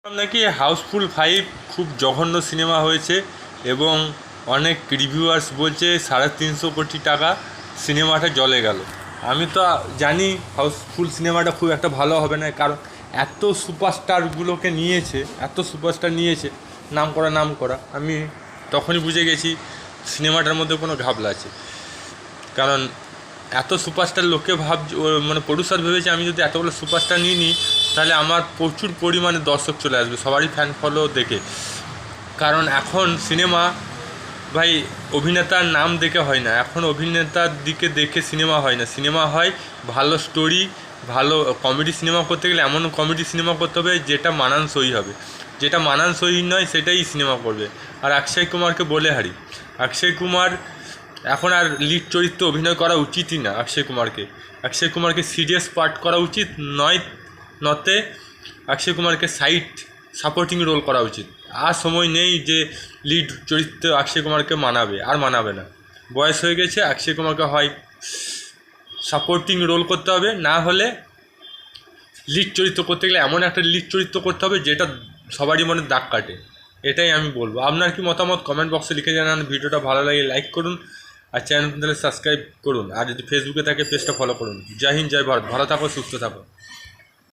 নাকি হাউসফুল 5 খুব জঘন্য সিনেমা হয়েছে এবং অনেক রিভিউয়ার্স বলছে 350 কোটি টাকা সিনেমাটা জলে গেল। আমি তো জানি হাউসফুল সিনেমাটা খুব একটা ভালো হবে না, কারণ এত সুপারস্টারগুলোকে নিয়েছে, এত সুপারস্টার নিয়েছে, নাম করা। আমি তখনই বুঝে গেছি সিনেমাটার মধ্যে কোনো ঘাপলা আছে, কারণ এত সুপারস্টার লোকে মানে প্রডিউসার ভেবেছে আমি যদি এতগুলো সুপারস্টার নিয়ে নিই তাহলে আমার প্রচুর পরিমাণে দর্শক চলে আসবে, সবারই ফ্যান ফলো দেখে। কারণ এখন সিনেমা ভাই অভিনেতার নাম দেখে হয় না, এখন অভিনেতার দিকে দেখে সিনেমা হয় না, সিনেমা হয় ভালো স্টোরি, ভালো কমেডি সিনেমা করতে গেলে এমন কমেডি সিনেমা করতে হবে যেটা মানানসই হবে, যেটা মানানসই নয় সেটাই সিনেমা করবে। আর অক্ষয় কুমারকে বলে হারি, অক্ষয় কুমার এখন আর লিড চরিত্রে অভিনয় করা উচিতই না। অক্ষয় কুমারকে সিরিয়াস পার্ট করা উচিত নতে অক্ষয় কুমারকে সাপোর্টিং রোল করা উচিত। আর সময় নেই যে লিড চরিত্রে অক্ষয় কুমারকে মানাবে না, বয়স হয়ে গেছে। অক্ষয় কুমারকে হয় সাপোর্টিং রোল করতে হবে, না হলে লিড চরিত্র করতে গেলে এমন একটা লিড চরিত্র করতে হবে যেটা সবারই মনে দাগ কাটে। এটাই আমি বলবো। আপনার কি মতামত কমেন্ট বক্সে লিখে জানান। ভিডিওটা ভালো লাগে লাইক করুন, আর চ্যানেল সাবস্ক্রাইব করুন, আর যদি ফেসবুকে থাকে পেজটা ফলো করুন। জয় হিন্দ, জয় ভারত, ভালো থাকো, সুস্থ থাকো।